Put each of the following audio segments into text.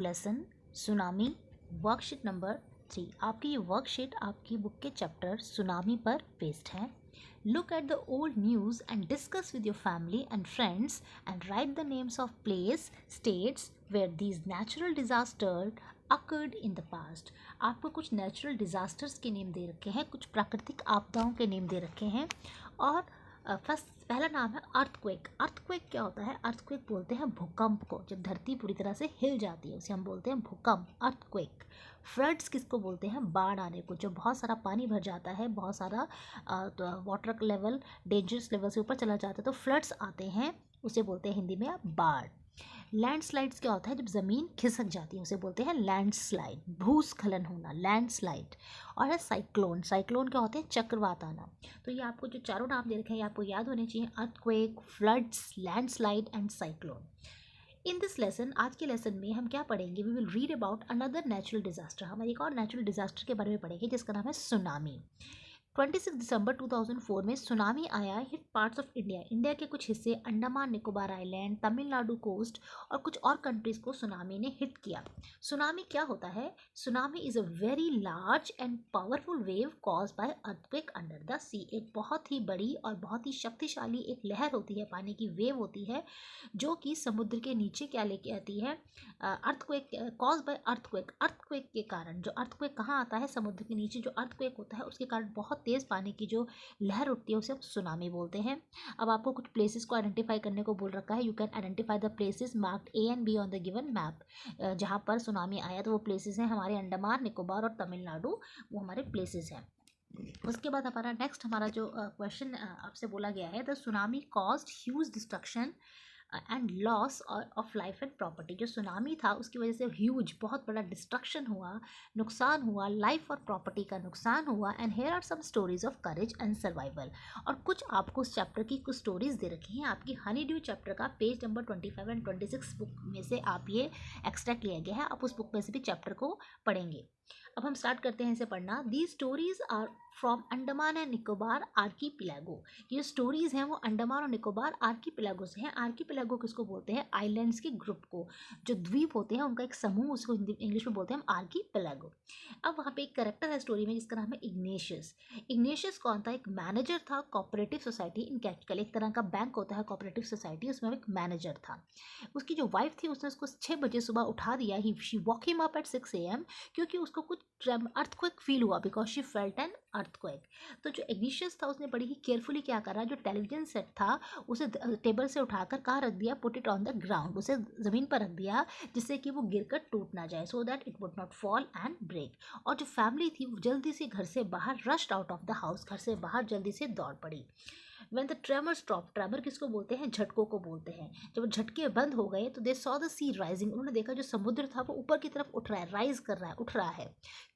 Lesson tsunami worksheet number 3। आपकी ये worksheet आपकी बुक के चैप्टर सुनामी पर बेस्ड है। Look at the old news and discuss with your family and friends and write the names of place states where these natural disaster occurred in the past. आपको कुछ natural disasters के name दे रखे हैं, कुछ प्राकृतिक आपदाओं के नेम दे रखे हैं। और फर्स्ट पहला नाम है अर्थक्वेक। अर्थक्वेक क्या होता है? अर्थक्वेक बोलते हैं भूकंप को, जब धरती पूरी तरह से हिल जाती है उसे हम बोलते हैं भूकंप, अर्थक्वेक। फ्लड्स किसको बोलते हैं? बाढ़ आने को, जब बहुत सारा पानी भर जाता है, बहुत सारा वाटर लेवल डेंजरस लेवल से ऊपर चला जाता है तो फ्लड्स आते हैं, उसे बोलते हैं हिंदी में बाढ़। लैंडस्लाइड्स क्या होता है? जब ज़मीन खिसक जाती है उसे बोलते हैं लैंडस्लाइड, भूस्खलन होना, लैंडस्लाइड। और है साइक्लोन। साइक्लोन क्या होते हैं? चक्रवात आना। तो ये आपको जो चारों नाम दे रखे हैं ये आपको याद होने चाहिए, earthquake, floods, landslide and cyclone. In this lesson, आज के लेसन में हम क्या पढ़ेंगे? We will read about another natural disaster. हम एक और नेचुरल डिजास्टर के बारे में पढ़ेंगे जिसका नाम है सुनामी। 26 दिसंबर 2004 में सुनामी आया, hit parts of India. India के कुछ हिस्से, अंडमान निकोबार आइलैंड, तमिलनाडु कोस्ट और कुछ और कंट्रीज को सुनामी ने हिट किया। सुनामी क्या होता है? Tsunami is a very large and powerful wave cause by earthquake under the sea. एक बहुत ही बड़ी और बहुत ही शक्तिशाली एक लहर होती है, पानी की वेव होती है जो कि समुद्र के नीचे क्या लेके आती है? Earthquake cause by earthquake. Earthquake के कारण, जो अर्थक्वेक कहाँ आता है? समुद्र के नीचे जो अर्थक्वेक होता है उसके कारण बहुत तेज पानी की जो लहर उठती है उसे हम सुनामी बोलते हैं। अब आपको कुछ प्लेसेस को आइडेंटिफाई करने को बोल रखा है। You can identify the places marked A and be on the given map. जहाँ पर सुनामी आया तो वो प्लेसेस हैं हमारे अंडमान निकोबार और तमिलनाडु, वो हमारे प्लेसेस हैं। उसके बाद हमारा नेक्स्ट हमारा जो क्वेश्चन आपसे बोला गया है, the tsunami caused huge destruction and loss of life and property. जो सुनामी था उसकी वजह से ह्यूज, बहुत बड़ा डिस्ट्रक्शन हुआ, नुकसान हुआ, लाइफ और प्रॉपर्टी का नुकसान हुआ। And here are some stories of courage and survival. और कुछ आपको उस चैप्टर की कुछ स्टोरीज दे रखी हैं। आपकी हनी ड्यू चैप्टर का पेज नंबर 25 एंड 26 बुक में से आप ये एक्सट्रैक्ट लिया गया है, आप उस बुक में से भी चैप्टर को पढ़ेंगे। अब हम स्टार्ट करते हैं इसे पढ़ना। These stories are from Andaman and Nicobar archipelago. ये स्टोरीज हैं वो अंडमान और निकोबार आर्कीपिलागो से हैं। आर्कीपिलागो किसको बोलते हैं? आइलैंड्स के ग्रुप को, जो द्वीप होते हैं उनका एक समूह, उसको हिंदी इंग्लिश में बोलते हैं हम आर्कीपिलागो। अब वहाँ पे एक कैरेक्टर है स्टोरी में जिसका नाम है इग्नेशियस। इग्नेशियस कौन था? एक मैनेजर था कोऑपरेटिव सोसाइटी इन कैपिटल। एक तरह का बैंक होता है कोऑपरेटिव सोसाइटी, उसमें एक मैनेजर था। उसकी जो वाइफ थी उसने उसको 6 बजे सुबह उठा दिया। He she walk him up at 6 AM क्योंकि उसको कुछ अर्थक्वेक फील हुआ, because she felt an earthquake. तो जो इग्निशियस था उसने बड़ी ही केयरफुली क्या करा, जो टेलीविजन सेट था उसे टेबल से उठाकर कहाँ रख दिया? Put it on the ground, उसे ज़मीन पर रख दिया जिससे कि वो गिरकर टूट ना जाए, so that it would not fall and break. और जो फैमिली थी वो जल्दी से घर से बाहर rushed out of the house, घर से बाहर जल्दी से दौड़ पड़ी। When the tremor stopped, tremor किसको बोलते हैं? झटकों को बोलते हैं। जब झटके बंद हो गए तो they saw the sea rising, उन्होंने देखा जो समुद्र था वो ऊपर की तरफ उठ रहा है, राइज कर रहा है, उठ रहा है।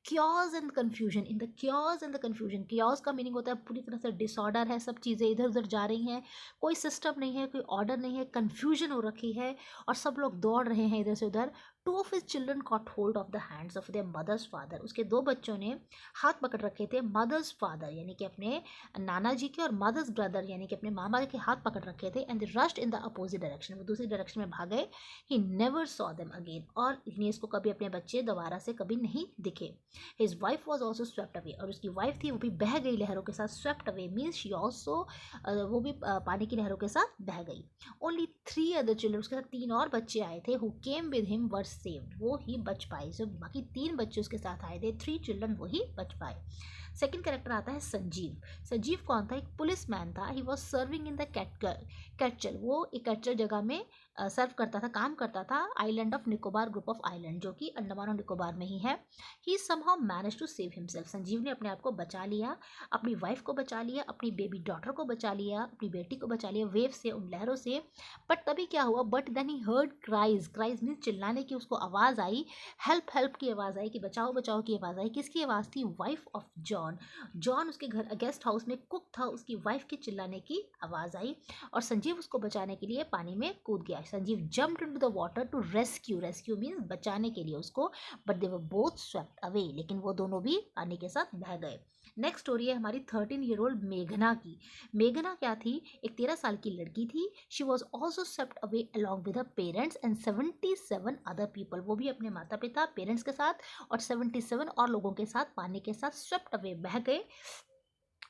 Chaos and confusion, in the chaos and the confusion. Chaos का मीनिंग होता है पूरी तरह से डिसऑर्डर है, सब चीज़ें इधर उधर जा रही हैं, कोई सिस्टम नहीं है, कोई ऑर्डर नहीं है, कन्फ्यूजन हो रखी है और सब लोग दौड़ रहे हैं इधर से उधर। Two of his children caught hold of the hands of their mothers father. उसके 2 बच्चों ने हाथ पकड़ रखे थे मदर्स फादर यानी कि अपने नाना जी के, और मदर्स ब्रदर यानी कि अपने मामा के हाथ पकड़ रखे थे। And they rushed in the opposite direction, वो दूसरी डायरेक्शन में भागे। He never saw them again, और इग्नेस को कभी अपने बच्चे दोबारा से कभी नहीं दिखे। His wife was also swept away, और उसकी वाइफ थी वो भी बह गई लहरों के साथ। Swept away means she also, वो भी पानी की लहरों के साथ बह गई। ओनली 3 अदर चिल्ड्रन, उसके साथ 3 और बच्चे आए थे, who came with him were saved, वो ही बच पाए। जो बाकी 3 बच्चे उसके साथ आए थे, 3 चिल्ड्रन, वो ही बच पाए। सेकंड कैरेक्टर आता है संजीव। संजीव कौन था? एक पुलिस मैन था। He was serving in the Katchal, वो एक कैटचल जगह में सर्व करता था, काम करता था, island of Nicobar, group of island जो कि अंडमान और निकोबार में ही है। He somehow manage to save himself, Sanjeev ने अपने आप को बचा लिया, अपनी वाइफ को बचा लिया, अपनी बेबी डॉटर को बचा लिया, अपनी बेटी को बचा लिया वेव से, उन लहरों से। बट तभी क्या हुआ? But then he heard cries, cries means चिल्लाने की उसको आवाज़ आई, हेल्प हेल्प की आवाज़ आई, कि बचाओ बचाओ की आवाज़ आई। किसकी आवाज़ थी? Wife of John. जॉन उसके घर गेस्ट हाउस में कुक था, उसकी वाइफ की चिल्लाने की आवाज़ आई और संजीव उसको बचाने के लिए पानी में कूद गया। Sanjeev jumped into the water to rescue means बचाने के लिए उसको, but they were both swept away, लेकिन वो दोनों भी पानी के साथ बह गए। नेक्स्ट स्टोरी है हमारी 13-year-old मेघना की। मेघना क्या थी, एक 13 साल की लड़की थी। She was also swept away along with her parents and 77 other people, वो भी अपने माता पिता पेरेंट्स के साथ और 77 और लोगों के साथ पानी के साथ स्वेप्ट अवे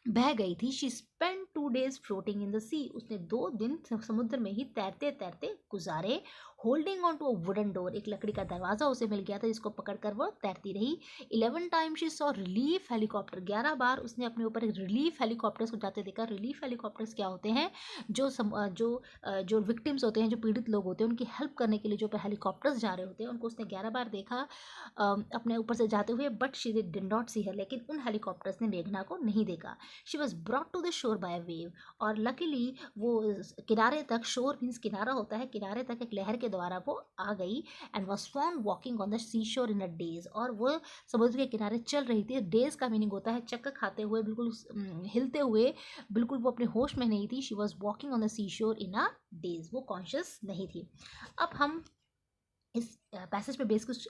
बह गई थी। She spend 2 days floating in the sea, उसने 2 दिन समुद्र में ही तैरते तैरते गुजारे। Holding on to a wooden door, एक लकड़ी का दरवाजा उसे मिल गया था जिसको पकड़कर वो तैरती रही। 11 time she saw relief helicopter, 11 बार उसने अपने ऊपर एक रिलीफ हेलीकॉप्टर्स को जाते देखा। रिलीफ हेलीकॉप्टर्स क्या होते हैं, जो विक्टिम्स होते हैं, जो पीड़ित लोग होते हैं, उनकी हेल्प करने के लिए जो हेलीकॉप्टर्स जा रहे होते हैं, उनको उसने 11 बार देखा अपने ऊपर से जाते हुए, but she did not see हर, लेकिन उन हेलीकॉप्टर्स ने मेघना को नहीं देखा। She was brought to the shore bye a wave, और लकीली वो किनारे तक, शोर मीन्स किनारा होता है, किनारे तक एक लहर के द्वारा वो आ गई। And was found walking on the sea shore in a days, और वो समुद्र के किनारे चल रही थी। डेज का मीनिंग होता है चक्कर खाते हुए, बिल्कुल हिलते हुए, बिल्कुल वो अपने होश में नहीं थी। She was walking on the sea shore in a days, वो कॉन्शियस नहीं थी। अब हम इस पैसेज पे बेस कुछ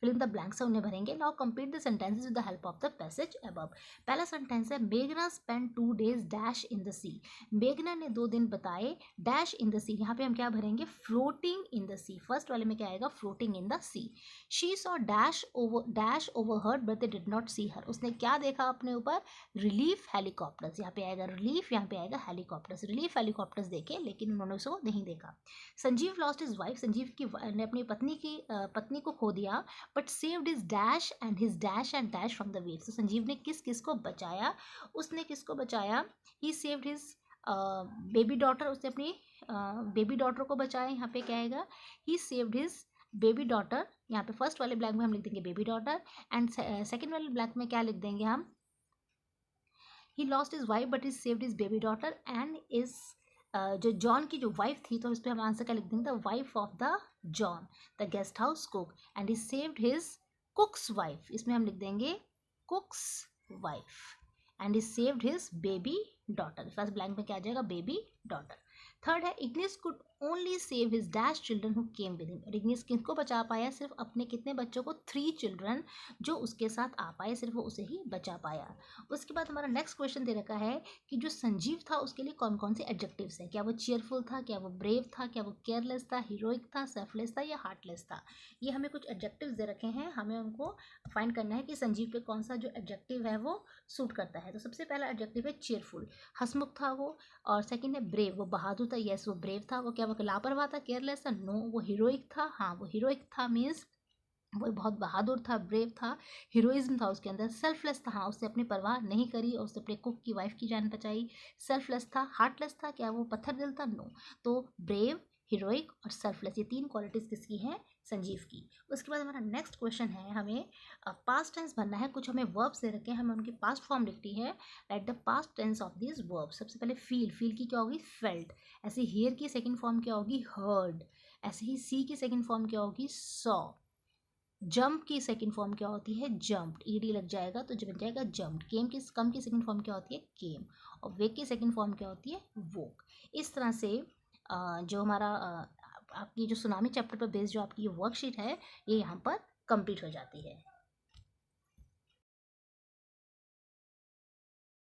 फिल इन द ब्लैंक्स उन्हें भरेंगे। Now complete the sentences with the help of the passage above. पहला सेंटेंस है मेघना spend 2 days dash in the sea, मेघना ने 2 दिन बताए डैश इन द सी, यहाँ पे हम क्या भरेंगे, floating in the sea. First वाले में क्या आएगा, floating in the sea. She saw dash overheard but they did not see her, उसने क्या देखा अपने ऊपर, रिलीफ हेलीकॉप्टर्स, यहाँ पे आएगा रिलीफ, यहाँ पे आएगा हेलीकॉप्टर्स, रिलीफ हेलीकॉप्टर्स देखे लेकिन उन्होंने उसको नहीं देखा। Sanjeev lost his wife, Sanjeev ने अपनी पत्नी को खो दिया, but saved his dash and dash from the waves. तो संजीव ने किस को बचाया, उसने किसको बचाया, ही सेव्ड हिज बेबी डॉटर, उसने अपनी बेबी डॉटर को बचाया। यहाँ पे क्या आएगा, ही सेव्ड हिज बेबी डॉटर, यहाँ पे फर्स्ट वाले ब्लैंक में हम लिख देंगे बेबी डॉटर, एंड सेकेंड वाले ब्लैंक में क्या लिख देंगे हम, he lost his wife but he saved his baby daughter and is जो जॉन की जो वाइफ थी, तो इस पर हम आंसर क्या लिख देंगे, the wife of the John, the guest house cook, and he saved his कुक्स wife, इसमें हम लिख देंगे कुक्स wife, and he saved his baby daughter. First blank में क्या आ जाएगा, बेबी डॉटर। थर्ड है Ignis could only save his dash children who came with him, और Ignis किसको बचा पाया, सिर्फ अपने कितने बच्चों को, 3 चिल्ड्रन जो उसके साथ आ पाए, सिर्फ वो उसे ही बचा पाया। उसके बाद हमारा नेक्स्ट क्वेश्चन दे रखा है कि जो संजीव था उसके लिए कौन कौन से एडजेक्टिव्स हैं, क्या वो चीयरफुल था, क्या वो ब्रेव था, क्या वो केयरलेस था, हीरोइक था, सेल्फलेस था या हार्टलेस था। ये हमें कुछ एडजेक्टिव्स दे रखे हैं, हमें उनको फाइंड करना है कि संजीव पे कौन सा जो एडजेक्टिव है वो सूट करता है। तो सबसे पहला एडजेक्टिव है चीयरफुल, हंसमुख था वो, और सेकंड है ब्रेव, वो बहादुर था, यस वो ब्रेव था। वो क्या वो लापरवाह था, केयरलेस था, नो वो हीरोइक था, हाँ वो हीरोइक था मीन्स वो बहुत बहादुर था, ब्रेव था, हीरोइज्म था उसके अंदर। सेल्फलेस था, हाँ उसने अपनी परवाह नहीं करी और उसने अपने कुक की वाइफ की जान बचाई, सेल्फलेस था। हार्टलेस था, क्या वो पत्थर दिल था, नो। तो ब्रेव, हीरोइक और सेल्फलेस, ये 3 क्वालिटीज किसकी हैं, संजीव की। उसके बाद हमारा नेक्स्ट क्वेश्चन है, हमें पास्ट टेंस भरना है। कुछ हमें वर्ब्स दे रखे हैं, हमें उनकी पास्ट फॉर्म लिखती है। Write the past tense of this verb. सबसे पहले फील की क्या होगी, फेल्ट। ऐसे हियर की सेकंड फॉर्म क्या होगी, हर्ड। ऐसे ही सी की सेकंड फॉर्म क्या होगी, सॉ। जंप की सेकंड फॉर्म क्या होती है, जंप्ड, ईडी लग जाएगा तो बन जाएगा जंप्ड। कम की सेकंड फॉर्म क्या होती है, केम। और वेक की सेकंड फॉर्म क्या होती है, वोक। इस तरह से जो हमारा आपकी जो सुनामी चैप्टर पर बेस्ड जो आपकी ये वर्कशीट है, ये यहाँ पर कंप्लीट हो जाती है।